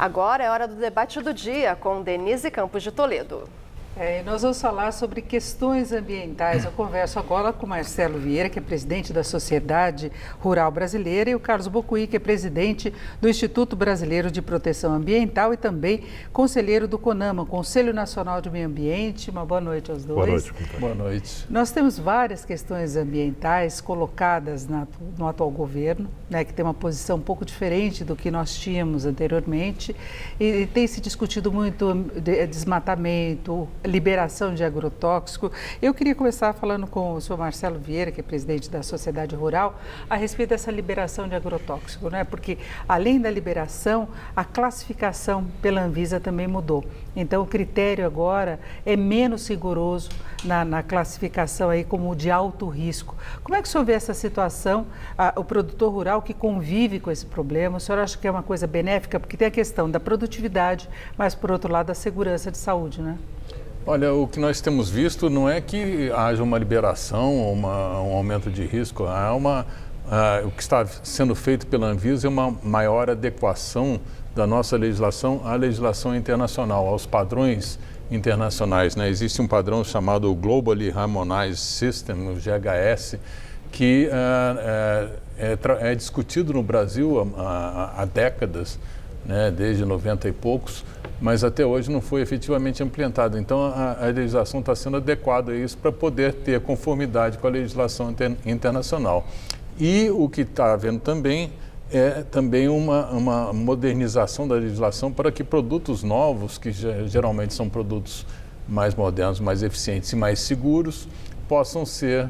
Agora é hora do debate do dia com Denise Campos de Toledo. Nós vamos falar sobre questões ambientais. Eu converso agora com Marcelo Vieira, que é presidente da Sociedade Rural Brasileira, e o Carlos Bocuí, que é presidente do Instituto Brasileiro de Proteção Ambiental e também conselheiro do CONAMA, Conselho Nacional de Meio Ambiente. Uma boa noite aos dois. Boa noite, companheiro. Boa noite. Nós temos várias questões ambientais colocadas no atual governo, né, que tem uma posição um pouco diferente do que nós tínhamos anteriormente, e tem se discutido muito desmatamento, liberação de agrotóxico. Eu queria começar falando com o senhor Marcelo Vieira, que é presidente da Sociedade Rural, a respeito dessa liberação de agrotóxico, né? Porque além da liberação, a classificação pela Anvisa também mudou. Então o critério agora é menos rigoroso na classificação aí como de alto risco. Como é que o senhor vê essa situação, o produtor rural que convive com esse problema? O senhor acha que é uma coisa benéfica? Porque tem a questão da produtividade, mas por outro lado a segurança de saúde, né? Olha, o que nós temos visto não é que haja uma liberação ou um aumento de risco. O que está sendo feito pela Anvisa é uma maior adequação da nossa legislação à legislação internacional, aos padrões internacionais, né? Existe um padrão chamado Globally Harmonized System, o GHS, que é discutido no Brasil há décadas, né? Desde 90 e poucos, mas até hoje não foi efetivamente implementado. Então, a legislação está sendo adequada a isso para poder ter conformidade com a legislação internacional. E o que está havendo também é também uma modernização da legislação para que produtos novos, que geralmente são produtos mais modernos, mais eficientes e mais seguros, possam ser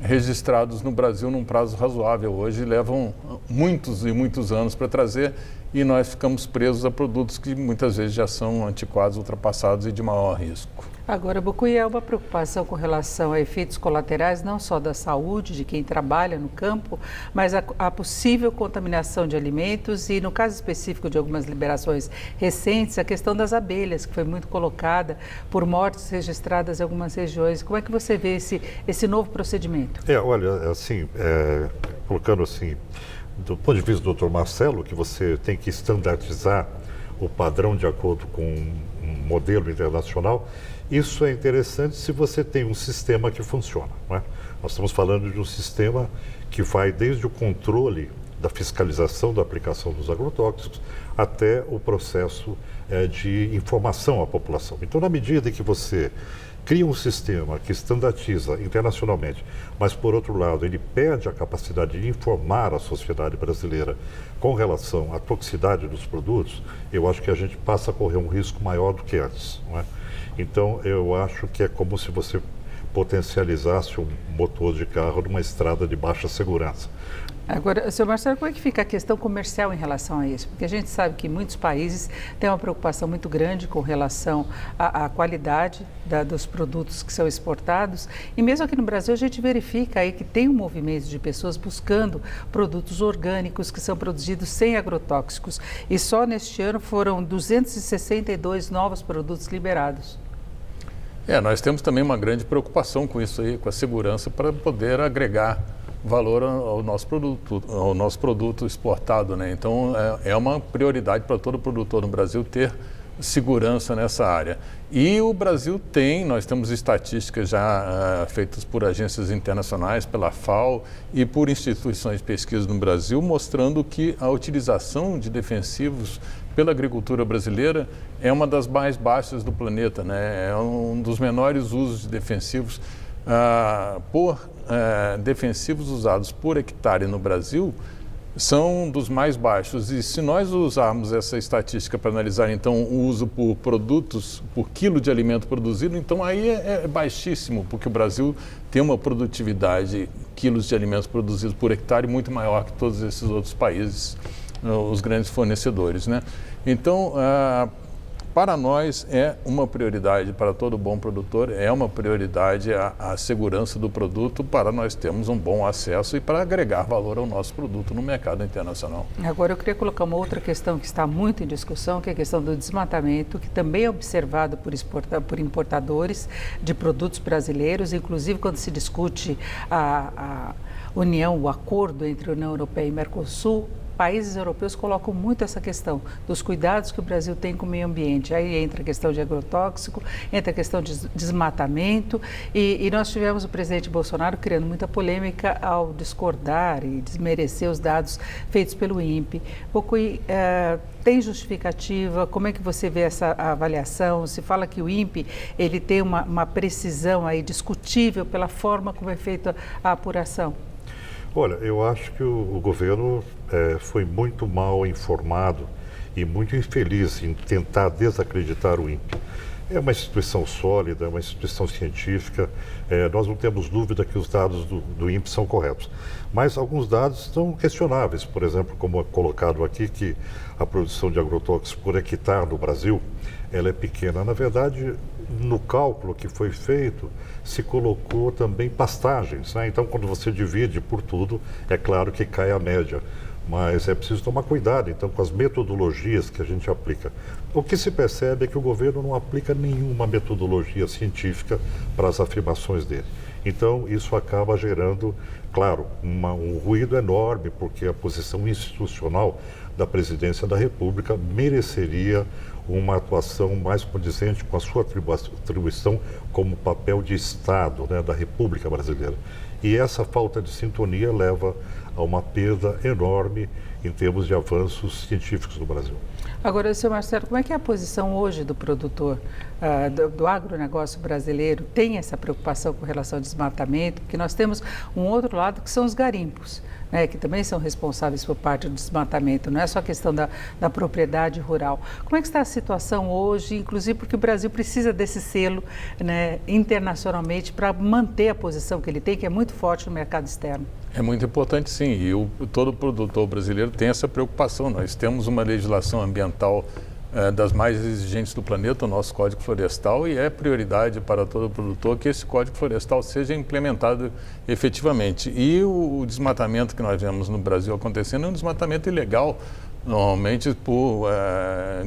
registrados no Brasil num prazo razoável. Hoje levam muitos e muitos anos para trazer e nós ficamos presos a produtos que muitas vezes já são antiquados, ultrapassados e de maior risco. Agora, Bocuí, é uma preocupação com relação a efeitos colaterais, não só da saúde de quem trabalha no campo, mas a possível contaminação de alimentos e, no caso específico de algumas liberações recentes, a questão das abelhas, que foi muito colocada por mortes registradas em algumas regiões. Como é que você vê esse novo procedimento? Olha, assim, colocando assim, do ponto de vista do Dr. Marcelo, que você tem que standardizar o padrão de acordo com um modelo internacional, isso é interessante se você tem um sistema que funciona, não é? Nós estamos falando de um sistema que vai desde o controle da fiscalização da aplicação dos agrotóxicos até o processo de informação à população. Então, na medida em que você cria um sistema que standardiza internacionalmente, mas, por outro lado, ele perde a capacidade de informar a sociedade brasileira com relação à toxicidade dos produtos, eu acho que a gente passa a correr um risco maior do que antes, não é? Então, eu acho que é como se você potencializasse um motor de carro numa estrada de baixa segurança. Agora, senhor Marcelo, como é que fica a questão comercial em relação a isso? Porque a gente sabe que muitos países têm uma preocupação muito grande com relação à qualidade dos produtos que são exportados. E mesmo aqui no Brasil, a gente verifica aí que tem um movimento de pessoas buscando produtos orgânicos que são produzidos sem agrotóxicos. E só neste ano foram 262 novos produtos liberados. Nós temos também uma grande preocupação com isso aí, com a segurança, para poder agregar valor ao nosso produto exportado, né? Então, é uma prioridade para todo produtor no Brasil ter segurança nessa área. E o Brasil nós temos estatísticas já feitas por agências internacionais, pela FAO e por instituições de pesquisa no Brasil, mostrando que a utilização de defensivos pela agricultura brasileira é uma das mais baixas do planeta, né? É um dos menores usos de defensivos. Defensivos usados por hectare no Brasil são dos mais baixos. E se nós usarmos essa estatística para analisar, então, o uso por produtos, por quilo de alimento produzido, então aí é baixíssimo, porque o Brasil tem uma produtividade, quilos de alimentos produzidos por hectare, muito maior que todos esses outros países, os grandes fornecedores, né? Então, para nós é uma prioridade, para todo bom produtor, é uma prioridade a segurança do produto para nós termos um bom acesso e para agregar valor ao nosso produto no mercado internacional. Agora eu queria colocar uma outra questão que está muito em discussão, que é a questão do desmatamento, que também é observado por importadores de produtos brasileiros, inclusive quando se discute a união, o acordo entre a União Europeia e Mercosul, países europeus colocam muito essa questão dos cuidados que o Brasil tem com o meio ambiente. Aí entra a questão de agrotóxico, entra a questão de desmatamento e nós tivemos o presidente Bolsonaro criando muita polêmica ao discordar e desmerecer os dados feitos pelo INPE. Tem justificativa? Como é que você vê essa avaliação? Se fala que o INPE ele tem uma precisão aí discutível pela forma como é feita a apuração. Olha, eu acho que o governo foi muito mal informado e muito infeliz em tentar desacreditar o INPE. É uma instituição sólida, é uma instituição científica, nós não temos dúvida que os dados do INPE são corretos. Mas alguns dados são questionáveis, por exemplo, como é colocado aqui, que a produção de agrotóxicos por hectare no Brasil, ela é pequena. Na verdade, no cálculo que foi feito, se colocou também pastagens, né? Então, quando você divide por tudo, é claro que cai a média. Mas é preciso tomar cuidado, então, com as metodologias que a gente aplica. O que se percebe é que o governo não aplica nenhuma metodologia científica para as afirmações dele. Então, isso acaba gerando, claro, um ruído enorme, porque a posição institucional da Presidência da República mereceria uma atuação mais condizente com a sua atribuição como papel de Estado, né, da República Brasileira. E essa falta de sintonia leva a uma perda enorme em termos de avanços científicos no Brasil. Agora, senhor Marcelo, como é que é a posição hoje do produtor, do agronegócio brasileiro? Tem essa preocupação com relação ao desmatamento? Porque nós temos um outro lado que são os garimpos, né, que também são responsáveis por parte do desmatamento, não é só a questão da propriedade rural. Como é que está a situação hoje, inclusive porque o Brasil precisa desse selo, né, internacionalmente para manter a posição que ele tem, que é muito forte no mercado externo? É muito importante, sim, e todo produtor brasileiro tem essa preocupação. Nós temos uma legislação ambiental das mais exigentes do planeta, o nosso Código Florestal, e é prioridade para todo produtor que esse Código Florestal seja implementado efetivamente. E o desmatamento que nós vemos no Brasil acontecendo é um desmatamento ilegal, normalmente por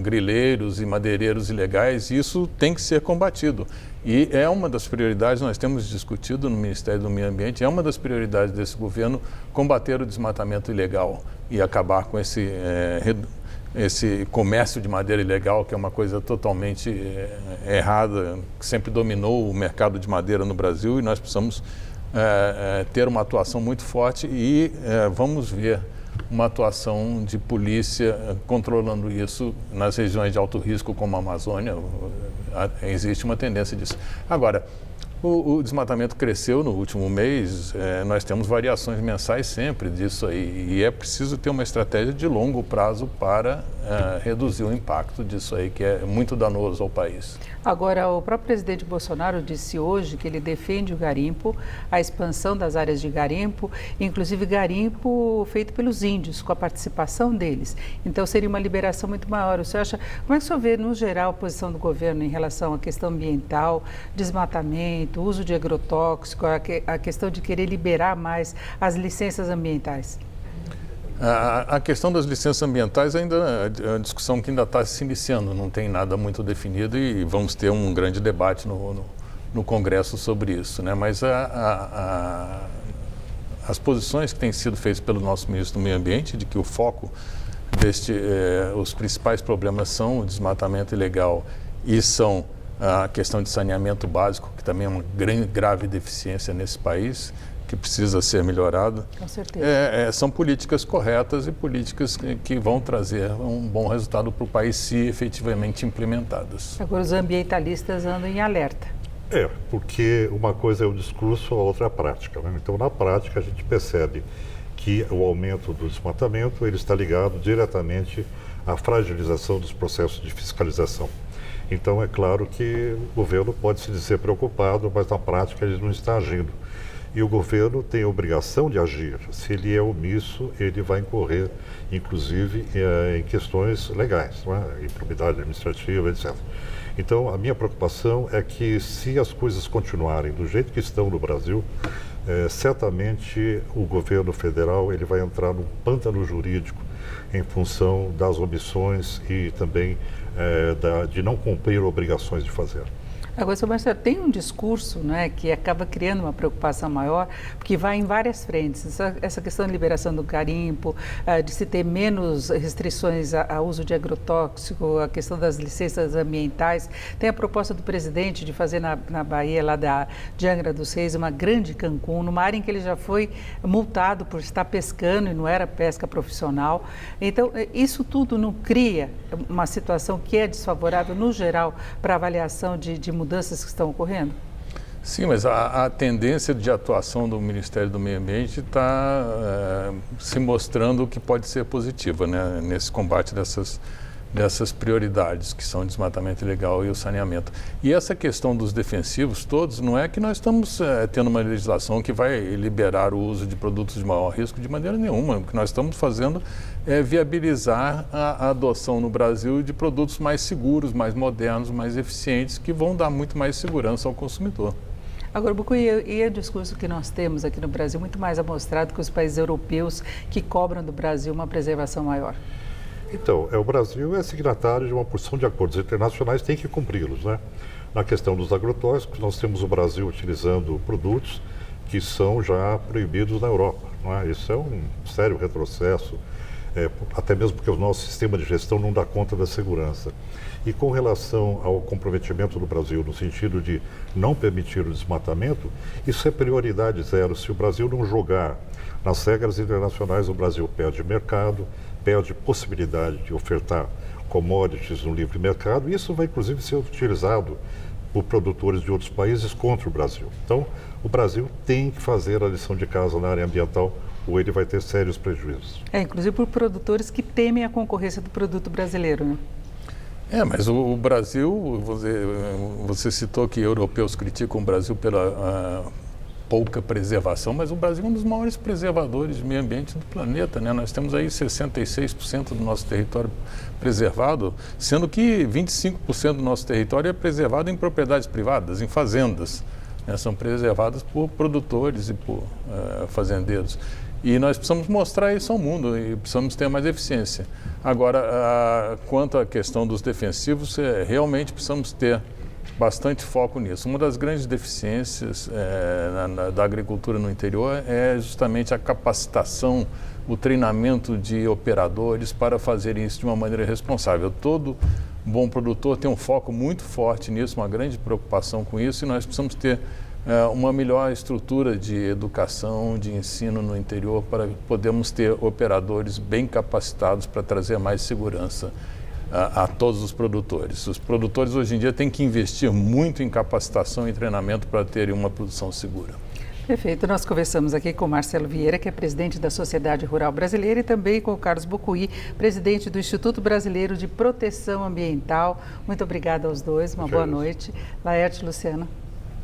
grileiros e madeireiros ilegais, e isso tem que ser combatido. E é uma das prioridades, nós temos discutido no Ministério do Meio Ambiente, é uma das prioridades desse governo combater o desmatamento ilegal e acabar com esse comércio de madeira ilegal, que é uma coisa totalmente errada, que sempre dominou o mercado de madeira no Brasil, e nós precisamos ter uma atuação muito forte e vamos ver uma atuação de polícia controlando isso nas regiões de alto risco como a Amazônia. Existe uma tendência disso. Agora, o desmatamento cresceu no último mês, nós temos variações mensais sempre disso aí, e é preciso ter uma estratégia de longo prazo para reduzir o impacto disso aí, que é muito danoso ao país. Agora, o próprio presidente Bolsonaro disse hoje que ele defende o garimpo, a expansão das áreas de garimpo, inclusive garimpo feito pelos índios, com a participação deles. Então, seria uma liberação muito maior. O senhor acha, como é que o senhor vê, no geral, a posição do governo em relação à questão ambiental, desmatamento, uso de agrotóxico, a questão de querer liberar mais as licenças ambientais? A questão das licenças ambientais ainda é uma discussão que ainda está se iniciando, não tem nada muito definido e vamos ter um grande debate no Congresso sobre isso, né? Mas as posições que têm sido feitas pelo nosso ministro do Meio Ambiente, de que o foco os principais problemas são o desmatamento ilegal e são a questão de saneamento básico, que também é uma grave deficiência nesse país, que precisa ser melhorado. Com certeza. São políticas corretas e políticas que vão trazer um bom resultado para o país se efetivamente implementadas. Agora os ambientalistas andam em alerta. Porque uma coisa é o discurso, a outra é a prática, né? Então, na prática, a gente percebe que o aumento do desmatamento ele está ligado diretamente à fragilização dos processos de fiscalização. Então, é claro que o governo pode se dizer preocupado, mas na prática ele não está agindo. E o governo tem a obrigação de agir. Se ele é omisso, ele vai incorrer, inclusive, em questões legais, não é? Improbidade administrativa, etc. Então, a minha preocupação é que, se as coisas continuarem do jeito que estão no Brasil, certamente o governo federal ele vai entrar num pântano jurídico em função das omissões e também de não cumprir obrigações de fazer. Agora, seu Marcelo, tem um discurso, né, que acaba criando uma preocupação maior, porque vai em várias frentes. Essa questão de liberação do garimpo, de se ter menos restrições ao uso de agrotóxico, a questão das licenças ambientais. Tem a proposta do presidente de fazer na Bahia, lá de Angra dos Reis, uma grande Cancún, numa área em que ele já foi multado por estar pescando e não era pesca profissional. Então, isso tudo não cria uma situação que é desfavorável, no geral, para a avaliação de mudanças que estão ocorrendo? Sim, mas a tendência de atuação do Ministério do Meio Ambiente está se mostrando que pode ser positiva, né, nesse combate dessas prioridades, que são o desmatamento ilegal e o saneamento. E essa questão dos defensivos todos, não é que nós estamos tendo uma legislação que vai liberar o uso de produtos de maior risco de maneira nenhuma. O que nós estamos fazendo é viabilizar a adoção no Brasil de produtos mais seguros, mais modernos, mais eficientes, que vão dar muito mais segurança ao consumidor. Agora, Bucuí, e o discurso que nós temos aqui no Brasil, muito mais amostrado que os países europeus que cobram do Brasil uma preservação maior? Então, o Brasil é signatário de uma porção de acordos internacionais, tem que cumpri-los, né? Na questão dos agrotóxicos, nós temos o Brasil utilizando produtos que são já proibidos na Europa, não é? Isso é um sério retrocesso, até mesmo porque o nosso sistema de gestão não dá conta da segurança. E com relação ao comprometimento do Brasil, no sentido de não permitir o desmatamento, isso é prioridade zero. Se o Brasil não jogar nas regras internacionais, o Brasil perde mercado, perde possibilidade de ofertar commodities no livre mercado, e isso vai inclusive ser utilizado por produtores de outros países contra o Brasil. Então, o Brasil tem que fazer a lição de casa na área ambiental, ou ele vai ter sérios prejuízos. Inclusive por produtores que temem a concorrência do produto brasileiro, né? Mas o Brasil, você citou que europeus criticam o Brasil pela pouca preservação, mas o Brasil é um dos maiores preservadores de meio ambiente do planeta, né? Nós temos aí 66% do nosso território preservado, sendo que 25% do nosso território é preservado em propriedades privadas, em fazendas, né? São preservadas por produtores e por fazendeiros. E nós precisamos mostrar isso ao mundo e precisamos ter mais eficiência. Agora, quanto à questão dos defensivos, realmente precisamos ter bastante foco nisso. Uma das grandes deficiências da agricultura no interior é justamente a capacitação, o treinamento de operadores para fazerem isso de uma maneira responsável. Todo bom produtor tem um foco muito forte nisso, uma grande preocupação com isso, e nós precisamos ter uma melhor estrutura de educação, de ensino no interior, para podermos ter operadores bem capacitados para trazer mais segurança a todos os produtores. Os produtores hoje em dia têm que investir muito em capacitação e treinamento para terem uma produção segura. Perfeito. Nós conversamos aqui com Marcelo Vieira, que é presidente da Sociedade Rural Brasileira, e também com o Carlos Bucuí, presidente do Instituto Brasileiro de Proteção Ambiental. Muito obrigada aos dois. Uma boa noite. Laerte, Luciana.